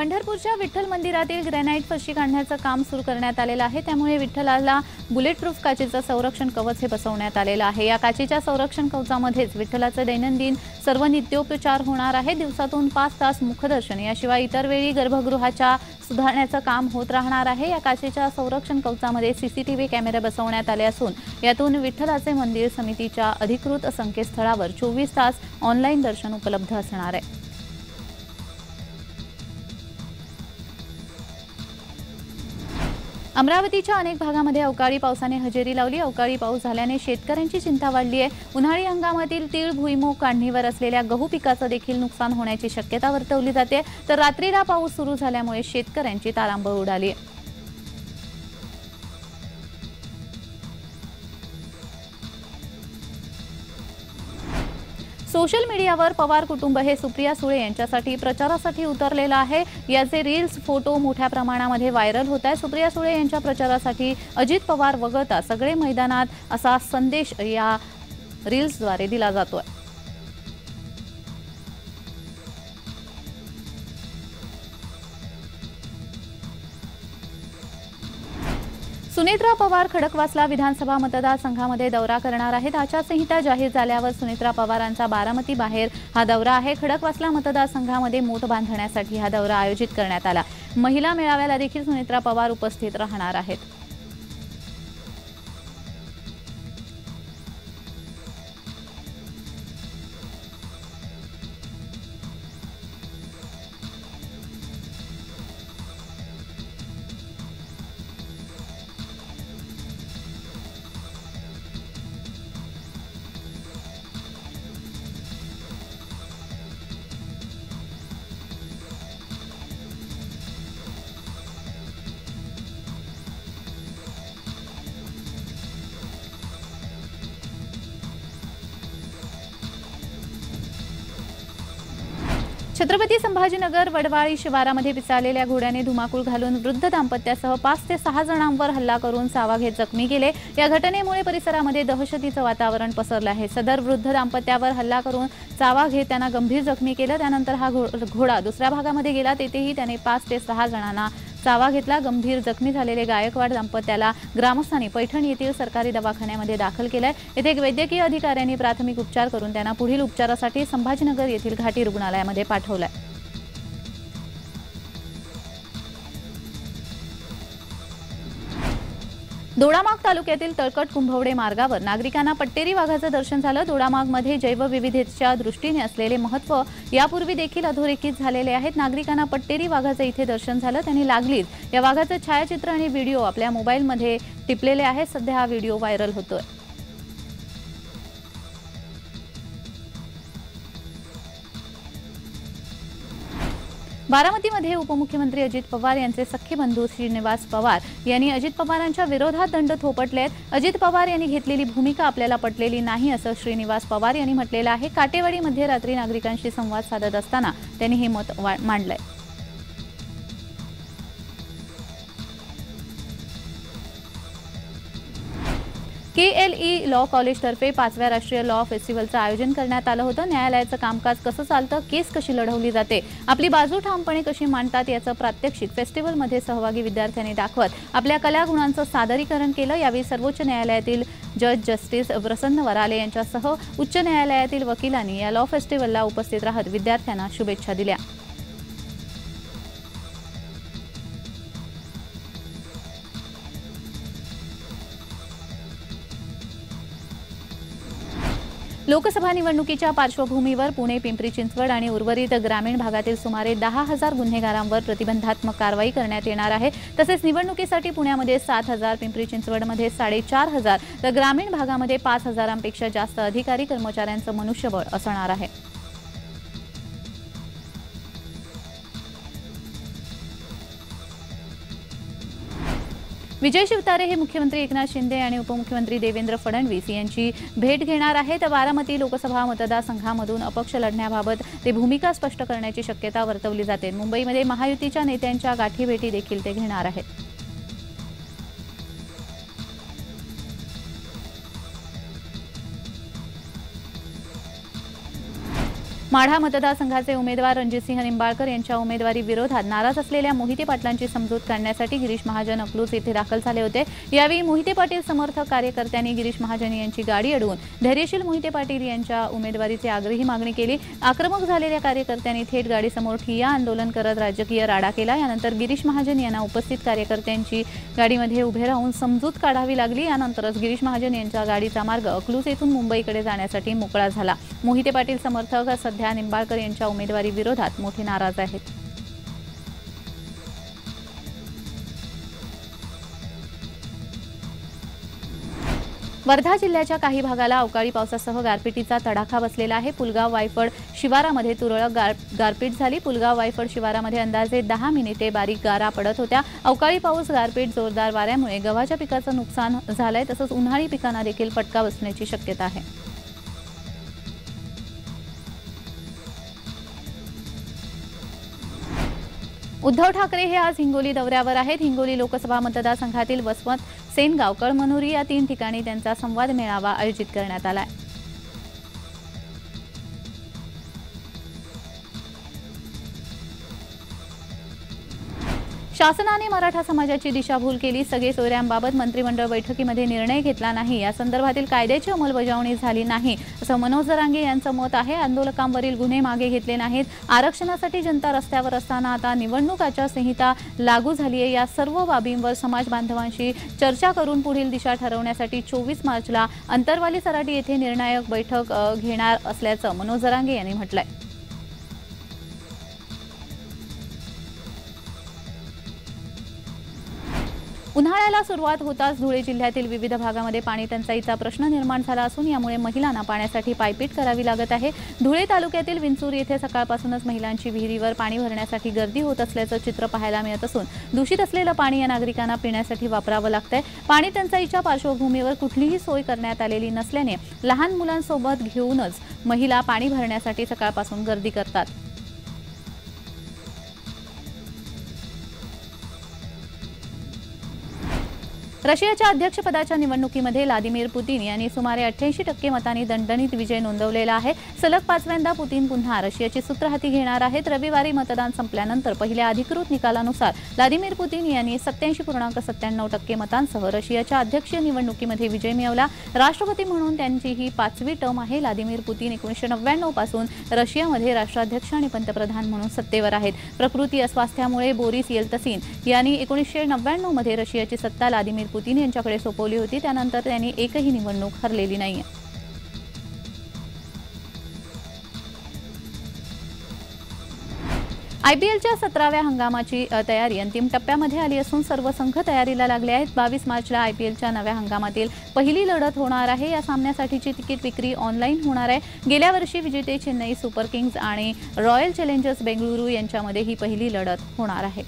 पंढरपूरच्या विठ्ठल मंदिरातील ग्रॅनाइट फरशी काढण्याचं काम सुरू करण्यात आलेलं आहे। त्यामुळे विठ्ठलाला बुलेट प्रूफ काचेचं संरक्षण कवच हे बसवण्यात आलेलं आहे। या काचेच्या संरक्षण कवचामध्येच विठ्ठलाचे दैनंदिन सर्व नित्योपचार होणार आहे। दिवसातून 5 तास मुखदर्शन याशिवाय इतर वेळी गर्भगृहाच्या सुधारण्याचं काम होत राहणार आहे। या काचेच्या संरक्षण कवचामध्ये सीसीटीव्ही कॅमेरे बसवण्यात आले असून यातून विठ्ठलाचे मंदिर समितीच्या अधिकृत संकेतस्थळावर 24 तास ऑनलाईन दर्शन उपलब्ध असणार आहे। अमरावतीच्या अनेक भागामध्ये अवकाळी पावसाने हजेरी लावली। अवकाळी पाऊस झाल्याने शेतकऱ्यांची चिंता वाढली आहे। उन्हाळी हंगामातील तीळ भुईमूग काढणीवर असलेल्या गहू पिकाचं देखील नुकसान होण्याची शक्यता वर्तवली जाते। तर रात्रीला पाऊस सुरू झाल्यामुळे शेतकऱ्यांची तारांबळ उडाली आहे। सोशल मीडियावर पवार कुटुंब हे सुप्रिया सुळे यांच्यासाठी प्रचारासाठी उतरलेलं आहे। याचे रील्स फोटो मोठ्या प्रमाणामध्ये व्हायरल होत आहे। सुप्रिया सुळे यांच्या प्रचारासाठी अजित पवार वगळता सगळे मैदानात असा संदेश या रील्सद्वारे दिला जातोय। सुनेत्रा पवार खडकवासला विधानसभा मतदारसंघामध्ये दौरा करणार आहेत। आचारसंहिता जाहीर झाल्यावर सुनेत्रा पवारांचा बारामती बाहेर हा दौरा आहे। खडकवासला मतदारसंघामध्ये मोठ बांधण्यासाठी हा दौरा आयोजित करण्यात आला। महिला मेळाव्याला देखील सुनेत्रा पवार उपस्थित राहणार आहेत। छत्रपती संभाजीनगर वडवाळी शिवारामध्ये पिसाळलेल्या घोड्याने धुमाकूळ घालून वृद्ध दाम्पत्यासह 5 ते 6 जणांवर हल्ला करून चावा घेत जखमी केले। या घटनेमुळे परिसरामध्ये दहशतीचं वातावरण पसरलं आहे। सदर वृद्ध दाम्पत्यावर हल्ला करून चावा घेत त्यांना गंभीर जखमी केलं। त्यानंतर हा घोडा दुसऱ्या भागामध्ये गेला। तेथेही त्याने 5 ते 6 जणांना चावा घेतला। गंभीर जखमी झालेले गायकवाड दाम्पत्याला ग्रामस्थांनी पैठण येथील सरकारी दवाखान्यामध्ये दाखल केलंय। येथे वैद्यकीय अधिकाऱ्यांनी प्राथमिक उपचार करून त्यांना पुढील उपचारासाठी संभाजीनगर येथील घाटी रुग्णालयामध्ये पाठवलंय। दोडामार्ग तालुक्यातील तळकट कुंभवडे मार्गावर नागरिकांना पट्टेरी वाघाचं दर्शन झालं। दोडामार्गमध्ये जैवविविधतेच्या दृष्टीने असलेले महत्त्व यापूर्वी देखील अधोरेखित झालेले आहेत। नागरिकांना पट्टेरी वाघाचं इथे दर्शन झालं। त्यांनी लागलीच या वाघाचं छायाचित्र आणि व्हिडिओ आपल्या मोबाईलमध्ये टिपलेले आहेत। सध्या हा व्हिडिओ व्हायरल होतोय। बारामतीमध्ये उपमुख्यमंत्री अजित पवार यांचे सख्खे बंधू श्रीनिवास पवार यांनी अजित पवारांच्या विरोधात दंड थोपटलेत। अजित पवार यांनी घेतलेली भूमिका आपल्याला पटलेली नाही असं श्रीनिवास पवार यांनी म्हटलेलं आहे। काटेवाडीमध्ये रात्री नागरिकांशी संवाद साधत असताना त्यांनी हे मत मांडलंय। KLE लॉ कॉलेजतर्फे 5व्या राष्ट्रीय लॉ फेस्टिवलचं आयोजन करण्यात आलं होतं। न्यायालयाचं कामकाज कसं चालतं, केस कशी लढवली जाते, आपली बाजू ठामपणे कशी मांडतात याचं प्रात्यक्षिक फेस्टिवलमध्ये सहभागी विद्यार्थ्यांनी दाखवत आपल्या कलागुणांचं सादरीकरण केलं। यावेळी सर्वोच्च न्यायालयातील जज जस्टिस प्रसन्न वराले यांच्यासह उच्च न्यायालयातील वकिलांनी या लॉ फेस्टिवलला उपस्थित राहत विद्यार्थ्यांना शुभेच्छा दिल्या। लोकसभा निवडणुकीच्या पार्श्वभूमीवर पुणे, पिंपरी चिंचवड आणि उर्वरित ग्रामीण भागातील सुमारे 10,000 गुन्हेगारांवर प्रतिबंधात्मक कारवाई करण्यात येणार आहे। तसेच निवडणुकीसाठी पुण्यामध्ये 7,000, पिंपरी चिंचवडमध्ये 4,500 तर ग्रामीण भागामध्ये 5,000पेक्षा जास्त अधिकारी कर्मचाऱ्यांचं मनुष्यबळ असणार आहे। विजय शिवतारे हे मुख्यमंत्री एकनाथ शिंदे आणि उपमुख्यमंत्री देवेंद्र फडणवीस यांची भेट घेणार आहेत। बारामती लोकसभा मतदारसंघामधून अपक्ष लढण्याबाबत ते भूमिका स्पष्ट करण्याची शक्यता वर्तवली जाते। मुंबईमध्ये महायुतीच्या नेत्यांच्या गाठीभेटी देखील ते घेणार आहेत। माढा मतदारसंघाचे उमेदवार रणजितसिंह निंबाळकर यांच्या उमेदवारी विरोधात नाराज असलेल्या मोहिते पाटलांची समजूत काढण्यासाठी गिरीश महाजन अकलूज येथे दाखल झाले होते। यावेळी मोहिते पाटील समर्थक कार्यकर्त्यांनी गिरीश महाजन यांची गाडी अडवून धैर्यशील मोहिते पाटील यांच्या उमेदवारीची आग्रही मागणी केली। आक्रमक झालेल्या कार्यकर्त्यांनी थेट गाडीसमोर ठिय्या आंदोलन करत राजकीय राडा केला। यानंतर गिरीश महाजन यांना उपस्थित कार्यकर्त्यांची गाडीमध्ये उभे राहून समजूत काढावी लागली। यानंतरच गिरीश महाजन यांच्या गाडीचा मार्ग अकलूज येथून मुंबईकडे जाण्यासाठी मोकळा झाला। मोहिते पाटील समर्थक सध्या निंबाळकर यांच्या उमेदवारी विरोधात मोठे नाराज आहेत। वर्धा जिल्ह्याच्या काही भागाला अवकाळी पावसासह गारपिटीचा तडाखा बसलेला आहे। पुलगाव वायफळ शिवारामध्ये तुरळक गारपीट झाली। पुलगाव वायफळ शिवारामध्ये अंदाजे 10 मिनिटे बारीक गारा पडत होत्या। अवकाळी पाऊस, गारपीट, जोरदार वाऱ्यामुळे गव्हाच्या पिकाचं नुकसान झालंय, तसंच उन्हाळी पिकांना देखील फटका बसण्याची शक्यता आहे। उद्धव ठाकरे हे आज हिंगोली दौऱ्यावर आहेत। हिंगोली लोकसभा मतदारसंघातील वसमत, सेनगाव, कळमनुरी या 3 ठिकाणी त्यांचा संवाद मेळावा आयोजित करण्यात आला आहे। शासनाने मराठा समाजाची दिशाभूल केली। सगळे सोयऱ्यांबाबत मंत्रिमंडळ बैठकीमध्ये निर्णय घेतला नाही। या संदर्भातील कायद्याची अंमलबजावणी झाली नाही, असं मनोज जरांगे यांचं मत आहे। आंदोलकांवरील गुन्हे मागे घेतले नाहीत। आरक्षणासाठी जनता रस्त्यावर असताना आता निवडणूक आचारसंहिता लागू झाली आहे। या सर्व बाबींवर समाज बांधवांशी चर्चा करून पुढील दिशा ठरवण्यासाठी 24 मार्चला अंतरवाली सराटी येथे निर्णायक बैठक घेणार असल्याचं मनोज जरांगे यांनी म्हटलंय। उन्हाळ्याला सुरुवात होताच धुळे जिल्ह्यातील विविध भागामध्ये पाणी टंचाईचा प्रश्न निर्माण झाला असून यामुळे महिलांना पाण्यासाठी पायपीट करावी लागत आहे। धुळे तालुक्यातील विंचूर येथे सकाळपासूनच महिलांची विहिरीवर पाणी भरण्यासाठी गर्दी होत असल्याचं चित्र पाहायला मिळत असून दूषित असलेलं पाणी या नागरिकांना पिण्यासाठी वापरावं लागतंय। पाणी टंचाईच्या पार्श्वभूमीवर कुठलीही सोय करण्यात आलेली नसल्याने लहान मुलांसोबत घेऊनच महिला पाणी भरण्यासाठी सकाळपासून गर्दी करतात। रशियाच्या अध्यक्षपदाच्या निवडणुकीमध्ये व्लादिमीर पुतिन यांनी सुमारे 88% मतांनी दणदणीत विजय नोंदवलेला आहे। सलग 5व्यांदा पुतिन पुन्हा रशियाची सूत्र हाती घेणार आहेत। रविवारी मतदान संपल्यानंतर पहिल्या अधिकृत निकालानुसार व्लादिमीर पुतिन यांनी 87.97% मतांसह रशियाच्या अध्यक्षीय निवडणुकीमध्ये विजय मिळवला। राष्ट्रपती म्हणून त्यांची ही 5वी टर्म आहे। व्लादिमीर पुतिन 1999 पासून रशियामध्ये राष्ट्राध्यक्ष आणि पंतप्रधान म्हणून सत्तेवर आहेत। प्रकृती अस्वास्थ्यामुळे बोरिस येल्तसिन यांनी 1999 मध्ये रशियाची सत्ता व्लादिमीर पुतिन यांच्याकडे सोपवली होती। त्यानंतर त्यांनी एकही निवडणूक हरलेली नाहीये। आयपीएलच्या 17व्या हंगामाची तयारी अंतिम टप्प्यामध्ये आली असून सर्व संघ तयारीला लागले आहेत। 22 मार्चला आयपीएलच्या नव्या हंगामातील पहिली लढत होणार आहे। या सामन्यासाठीची तिकीट विक्री ऑनलाईन होणार आहे। गेल्या वर्षी विजेते चेन्नई सुपर किंग्ज आणि रॉयल चॅलेंजर्स बेंगळुरू यांच्यामध्ये ही पहिली लढत होणार आहे।